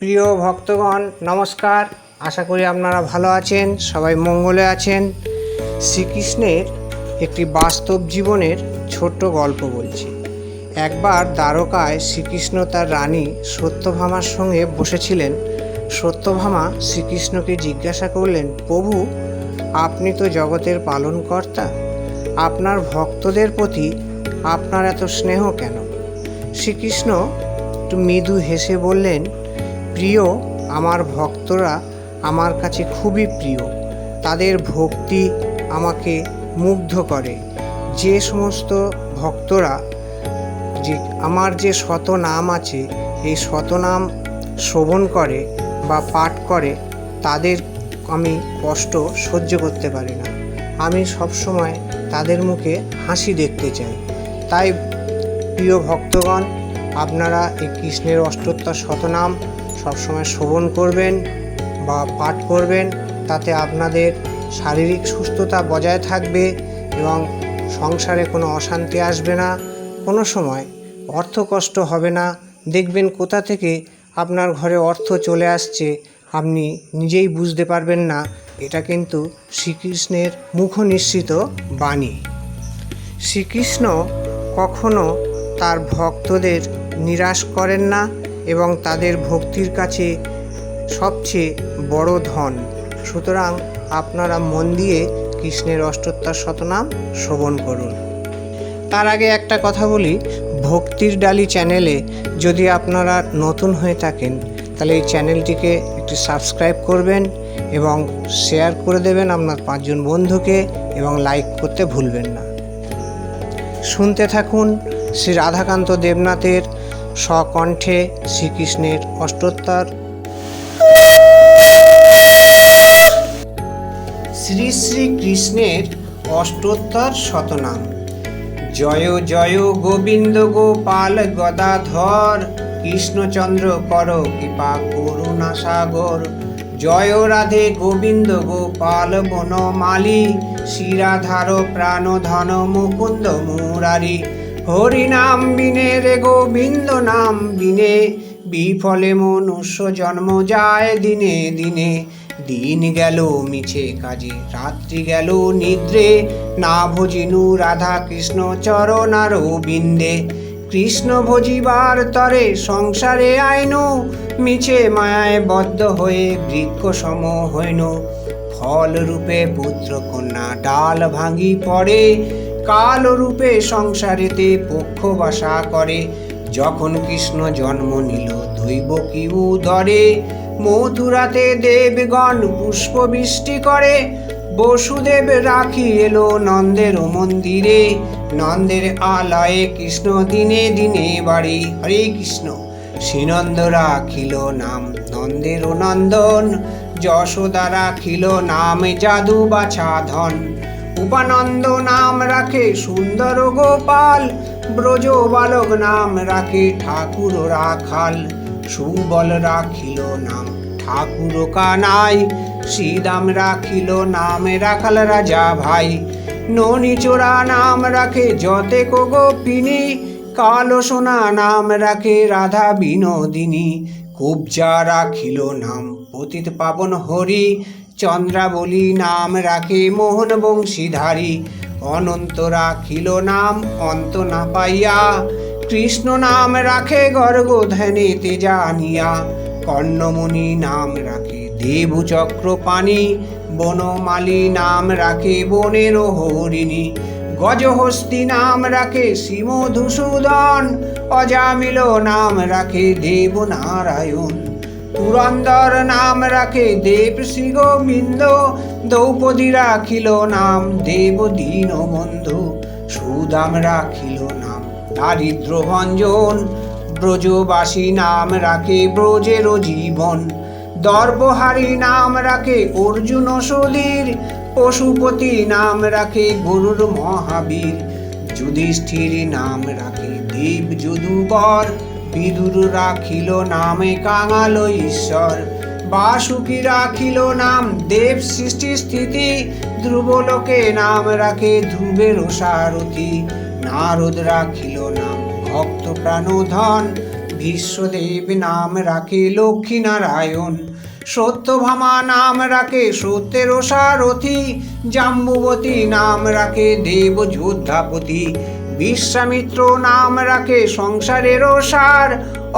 প্রিয় ভক্তগণ নমস্কার। আশা করি আপনারা ভালো আছেন, সবাই মঙ্গলে আছেন। শ্রীকৃষ্ণের একটি বাস্তব জীবনের ছোট্ট গল্প বলছি। একবার দ্বারকায় শ্রীকৃষ্ণ তার রানী সত্যভামার সঙ্গে বসেছিলেন। সত্যভামা শ্রীকৃষ্ণকে জিজ্ঞাসা করলেন, প্রভু, আপনি তো জগতের পালনকর্তা, আপনার ভক্তদের প্রতি আপনার এত স্নেহ কেন? শ্রীকৃষ্ণ একটু মৃদু হেসে বললেন, প্রিয়, আমার ভক্তরা আমার কাছে খুবই প্রিয়। তাদের ভক্তি আমাকে মুগ্ধ করে। যে সমস্ত ভক্তরা আমার যে শত নাম আছে, এই শত নাম শ্রবণ করে বা পাঠ করে, তাদের আমি কষ্ট সহ্য করতে পারি না। আমি সবসময় তাদের মুখে হাসি দেখতে চাই। তাই প্রিয় ভক্তগণ, আপনারা এই কৃষ্ণের অষ্টোত্তর শতনাম সবসময় শ্রবণ করবেন বা পাঠ করবেন। তাতে আপনাদের শারীরিক সুস্থতা বজায় থাকবে এবং সংসারে কোনো অশান্তি আসবে না, কোনো সময় অর্থকষ্ট হবে না। দেখবেন কোথা থেকে আপনার ঘরে অর্থ চলে আসছে আপনি নিজেই বুঝতে পারবেন না। এটা কিন্তু শ্রীকৃষ্ণের মুখনিসৃত বাণী। শ্রীকৃষ্ণ কখনো তার ভক্তদের নিরাশ করেন না এবং তাদের ভক্তির কাছে সবচেয়ে বড় ধন। সুতরাং আপনারা মন দিয়ে কৃষ্ণের অষ্টোত্তর শতনাম শ্রবণ করুন। তার আগে একটা কথা বলি, ভক্তির ডালি চ্যানেলে যদি আপনারা নতুন হয়ে থাকেন তাহলে এই চ্যানেলটিকে একটু সাবস্ক্রাইব করবেন এবং শেয়ার করে দেবেন আপনার 5 জন বন্ধুকে এবং লাইক করতে ভুলবেন না। শুনতে থাকুন শ্রী রাধাকান্ত দেবনাথের স্বকণ্ঠে শ্রীকৃষ্ণের অষ্টোত্তর। শ্রী শ্রীকৃষ্ণের অষ্টোত্তর শতনাম। জয় জয় গোবিন্দ গোপাল গদাধর, কৃষ্ণচন্দ্র কর কৃপা করুণা সাগর। জয় রাধে গোবিন্দ গোপাল বনমালী, শ্রীরাধার প্রাণ ধন মুকুন্দ মুরারি। হরি নাম বিনে রে গোবিন্দ নাম বিনে, বিফলে মনুষ্য জন্ম যায় দিনে দিনে। দিন গেল মিছে কাজে, রাত্রি গেল নিদ্রে, না ভজিনু রাধা কৃষ্ণ চরণার বিন্দে। কৃষ্ণ ভজিবার তরে সংসারে আইনু, মিছে মায়ায় বদ্ধ হয়ে বৃক্ষ সম হইনু। ফল রূপে পুত্র কন্যা ডাল ভাঙি পড়ে, কাল রূপে সংসারেতে পক্ষ বাসা করে। যখন কৃষ্ণ জন্ম নিল দৈব কি উদরে, মথুরাতে দেবগণ পুষ্প বৃষ্টি করে। বসুদেব রাখি এলো নন্দের মন্দিরে, নন্দের আলয়ে কৃষ্ণ দিনে দিনে বাড়ি। হরে কৃষ্ণ। শ্রীনন্দ রাখিল নাম নন্দের নন্দন, যশোদা রাখিল নাম যাদু বাছা ধন। উপানন্দ নাম রাখে সুন্দর গোপাল, ব্রজ বালক নাম রাখে ঠাকুর রাখাল। সুবল রাখিল নাম ঠাকুর কানাই, শ্রীদাম রাখিল নাম রাখাল রাজা ভাই। ননিচোরা নাম রাখে যতেক গোপিনী, কালো সোনা নাম রাখে রাধা বিনোদিনী। কুবজা রাখিল নাম পতিত পাবন হরি, চন্দ্রাবলী নাম রাখে মোহন বংশীধারী। অনন্ত রাখিল নাম অন্ত না পাইয়া, কৃষ্ণ নাম রাখে গর্গধ্যানেতে জানিয়া। কর্ণমণি নাম রাখে দেবু চক্রপাণি, বনমালী নাম রাখে বনের হরিণী। গজহস্তি নাম রাখে শ্রীমধুসূদন, অজামিল নাম রাখে দেব নারায়ণ। পুরন্দর নাম রাখে দেব শ্রী গোবিন্দ, দ্রৌপদী রাখিল নাম দেব দীনবন্ধু। সুদাম রাখিল নাম দারিদ্র ভঞ্জন, ব্রজবাসী নাম রাখে ব্রজের জীবন। দর্পহারী নাম রাখে অর্জুন সুধীর, পশুপতি নাম রাখে গরুর মহাবীর। যুধিষ্ঠির নাম রাখে দেব যদুবর, বিদুর রাখিল নামে কাঙাল ঈশ্বর। বাসুকি রাখিল নাম দেব সৃষ্টি স্থিতি, ধ্রুবলোকে নাম রাখে ধ্রুবের সারথি। নারদ রাখিল নাম ভক্ত প্রাণধন, বিশ্বদেব নাম রাখে লক্ষ্মী নারায়ণ, সত্যভামা নাম রাখে সত্যের সারথি, জাম্বুবতী নাম রাখে দেব যোদ্ধাপতি, বিশ্বামিত্র নাম রাখে সংসারের সার,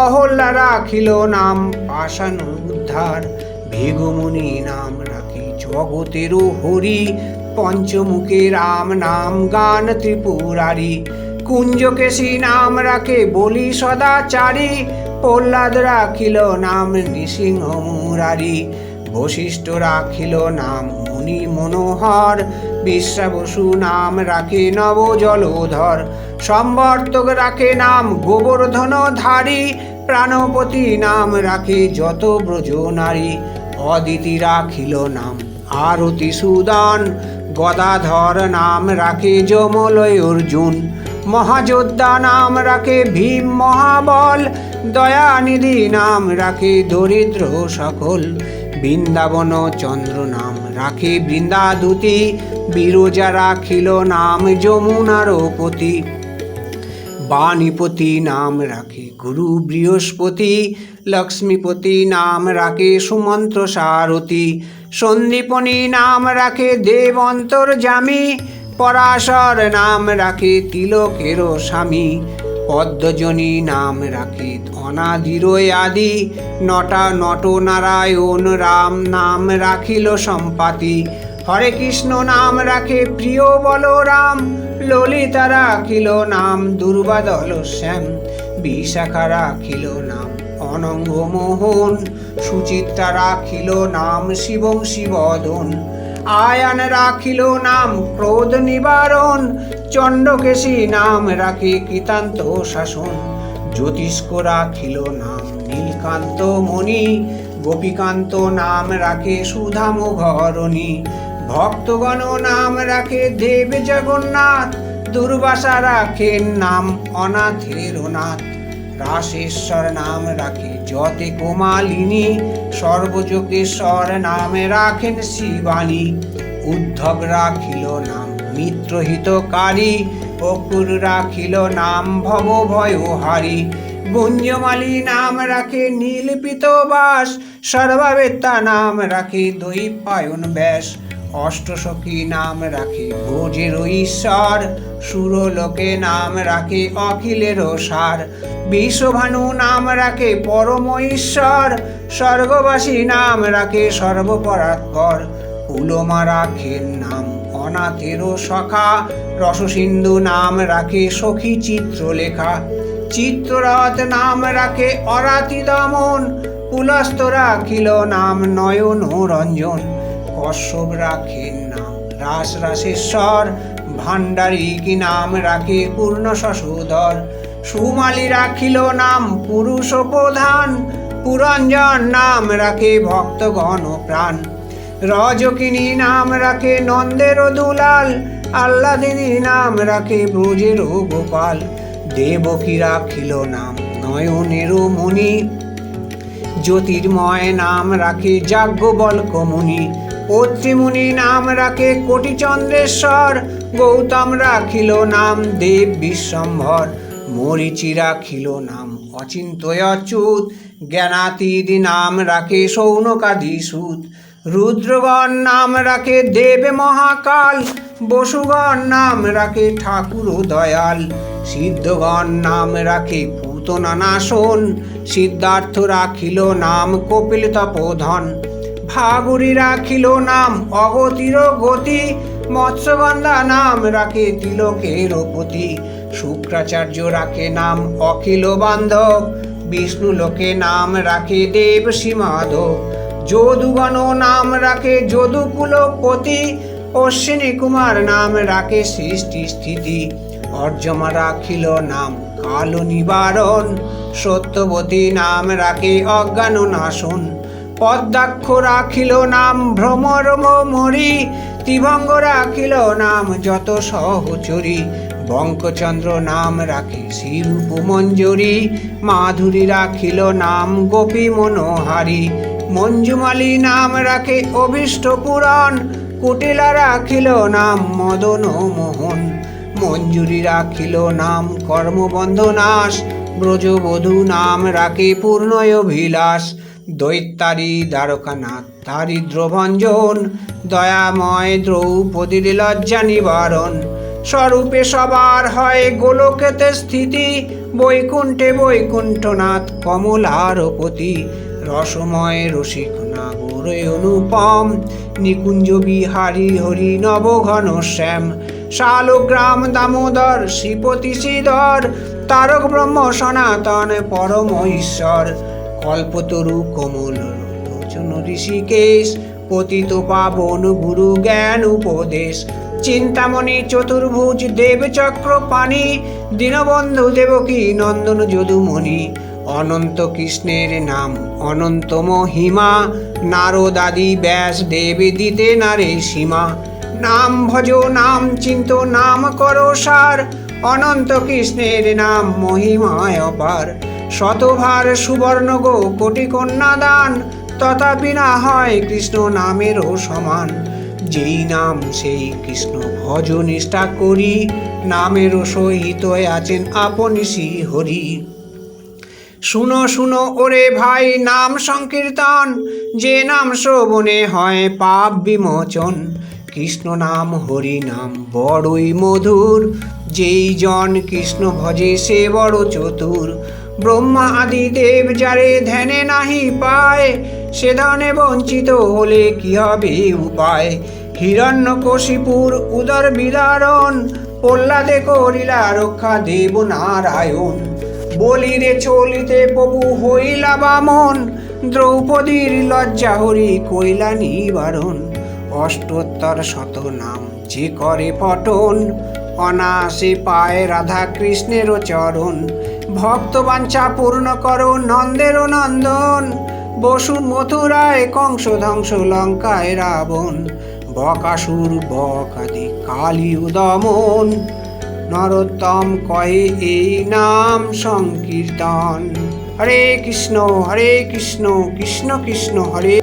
অহল্যা রাখিল নাম পাষাণ উদ্ধার, ভৃগুমুনি নাম রাখে জগতের হরি, পঞ্চমুখে রাম নাম গান ত্রিপুরারি, কুঞ্জকেশী নাম রাখে বলি সদাচারী, প্রহ্লাদ রাখিল নাম নৃসিংহ মুরারি, বশিষ্ঠ রাখিল নাম মুনি মনোহর, বিশ্বাবসু নাম রাখে নব জলধর, সম্বর্তক রাখে নাম গোবর্ধনধারী, প্রাণপতি নাম রাখে যত ব্রজ নারী, অদিতি রাখিল নাম আরতি সুদান, গদাধর নাম রাখে যমলয় অর্জুন, মহাযোদ্ধা নাম রাখে ভীম মহাবল, দয়ানিধি নাম রাখে দরিদ্র সকল, বৃন্দাবন চন্দ্র নাম রাখে বৃন্দাদূতি, বিরজা রাখিল নাম যমুনার পতি, বাণীপতি নাম রাখে গুরু বৃহস্পতি, লক্ষ্মীপতি নাম রাখে সুমন্ত্র সারথি, সন্দীপনী নাম রাখে দেব অন্তর্যামী, পরাশর নাম রাখে তিলকের স্বামী, পদ্মজনী নাম রাখে অনাদির আদি, নট নারায়ণ রাম নাম রাখিল সম্পাতি, হরে কৃষ্ণ নাম রাখে প্রিয় বলরাম, ললিতা রাখিল নাম দুর্বাদল শ্যাম, বিশাখা রাখিল নাম অনঙ্গ মোহন, সুচিত্রা রাখিল নাম শিবং শিবদন, আয়ান রাখিল নাম ক্রোধ নিবারণ, চণ্ডকেশী নাম রাখে কৃতান্ত শাসন, জ্যোতিষ্ক রাখিল নাম নীলকান্ত মণি, গোপীকান্ত নাম রাখে সুধাম ঘরণী, ভক্তগণ নাম রাখে দেব জগন্নাথ, দুর্বাসা রাখেন নাম অনাথের নাথ, রাসেশ্বর নাম রাখে যতে কোমালিনী, সর্বযোগেশ্বর নামে রাখেন শিবানী, উদ্ধব রাখিল নাম মিত্রহিতকারী, অকুর রাখিল নাম ভব ভয়হারী, গুঞ্জমালী নাম রাখে নীলপিত বাস, সর্বাবেত্তা নাম রাখে দৈপায়ন ব্যাস, অষ্টসখী নাম রাখে ভোজের ঈশ্বর, সুরলোকে নাম রাখে অখিলের সার, বিশ্বভানু নাম রাখে পরম ঈশ্বর, স্বর্গবাসী নাম রাখে সর্বপরাৎপর, পুলমা রাখেন নাম অনাথের সখা, রসসিন্ধু নাম রাখে সখী চিত্রলেখা, চিত্ররথ নাম রাখে অরাতি দমন, পুলস্ত রাখিল নাম নয়ন রঞ্জন, কশ্যপ রাখেন নাম রাসেশ্বর, ভাণ্ডারিক নাম রাখে পূর্ণ শশোধর, সুমালী রাখিল নাম পুরুষ প্রধান, পুরঞ্জন নাম রাখে ভক্তগণ প্রাণ, রজকিনী নাম রাখে নন্দের দুলাল, আহ্লাদিনী নাম রাখে ব্রজের গোপাল, দেবকী রাখিল নাম নয়নের মণি, জ্যোতির্ময় নাম রাখে যাজ্ঞবল্ক্য মুনি, অত্রিমুনি নাম রাখে কোটিচন্দ্রেশ্বর, গৌতম রাখিল নাম দেব বিশ্বম্ভর, মরিচি রাখিল নাম অচিন্ত্যয় অচ্যুত, জ্ঞানাতীত নাম রাখে সৌনকাদি সুত, রুদ্রগণ নাম রাখে দেব মহাকাল, বসুগণ নাম রাখে ঠাকুর দয়াল, সিদ্ধগণ নাম রাখে পুতনা নাশন, সিদ্ধার্থ রাখিল নাম কপিল তপোধন, ভাগুরি রাখিল নাম অগতির গতি, মৎস্যগন্ধা নাম রাখে তিলকের পতি, শুক্রাচার্য রাখে নাম অখিল বান্ধব, বিষ্ণু লোকে নাম রাখে দেব সীমাধব, যদুগণ নাম রাখে যদুকুলপতি, অশ্বিনী কুমার নাম রাখে সৃষ্টি স্থিতি, অর্যমা রাখিল নাম কাল নিবারণ, সত্যবতী নাম রাখে অজ্ঞান নাশন, পদ্মাক্ষ রাখিল নাম ভ্রমর মরি, ত্রিভঙ্গ রাখিল নাম যত সহচরী, বঙ্কচন্দ্র নাম রাখে শ্রীরূপ মঞ্জরি, মাধুরী রাখিল নাম গোপী মনোহারী, মঞ্জুমালী নাম রাখে অভীষ্ট পুরাণ, কুটিলা রাখিল নাম মদন মোহন, মঞ্জুরি রাখিল নাম কর্মবন্ধ নাশ, ব্রজবধূ নাম রাখে পূর্ণয় অভিলাষ, দৈত্যারী দ্বারকানাথ দারিদ্র্যভঞ্জন, দয়াময় দ্রৌপদীর লজ্জা নিবারণ, স্বরূপে সবার হয় গোলকেতে স্থিতি, বৈকুণ্ঠে বৈকুণ্ঠনাথ কমলারপতি, রসময় রসিক নাগর অনুপম, নিকুঞ্জ বিহারী হরি নবঘন শ্যাম, শালগ্রাম দামোদর শ্রীপতি শ্রীধর, তারক ব্রহ্ম সনাতন পরম ঈশ্বর, কল্পতরু কোমল লোচন ঋষিকেশ, পতিত পাবন গুরু জ্ঞান উপদেশ, চিন্তামণি চতুর্ভুজ দেবচক্র পানি, দীনবন্ধু দেবকী নন্দন যদুমণি, অনন্ত কৃষ্ণের নাম অনন্ত মহিমা, নারদাদি ব্যাস দেবী দিতে নারে সীমা, নাম ভজ নাম চিন্ত নাম করো সার, অনন্ত কৃষ্ণের নাম মহিমায় অপার, শতভার সুবর্ণ গো কোটি কন্যা দান, তথাপি না হয় কৃষ্ণ নামেরও সমান, যেই নাম সেই কৃষ্ণ ভজ নিষ্ঠা করি, নামেরও সহিত আছেন আপনি শ্রী হরি। শুনো শুনো ওরে ভাই নাম সংকীর্তন, যে নাম শ্রবণে হয় পাপ বিমোচন, কৃষ্ণ নাম হরি নাম বড়ই মধুর, যেই জন কৃষ্ণ ভজে সে বড় চতুর, ব্রহ্মা আদি দেব যারে ধ্যানে নাহি পায়, সে ধনে বঞ্চিত হলে কি হবে উপায়, হিরণ্যকশিপুর উদর বিদারণ, প্রহ্লাদে করিলা রক্ষা দেব নারায়ণ, বলিরে চলিতে প্রভু হইলা বামন, দ্রৌপদীর লজ্জা হরি কইলা নিবারণ, অষ্টোত্তর শত নাম যে করে পঠন, অনায়াসে পায় রাধা কৃষ্ণের চরণ, ভক্ত বাঞ্ছা পূর্ণ করো নন্দের নন্দন, বসু মথুরায় কংস ধ্বংস লঙ্কায় রাবণ, বকাসুর বকাদি কালী দমন, নরোত্তম কহে এই নাম সংকীর্তন। হরে কৃষ্ণ কৃষ্ণ কৃষ্ণ হরে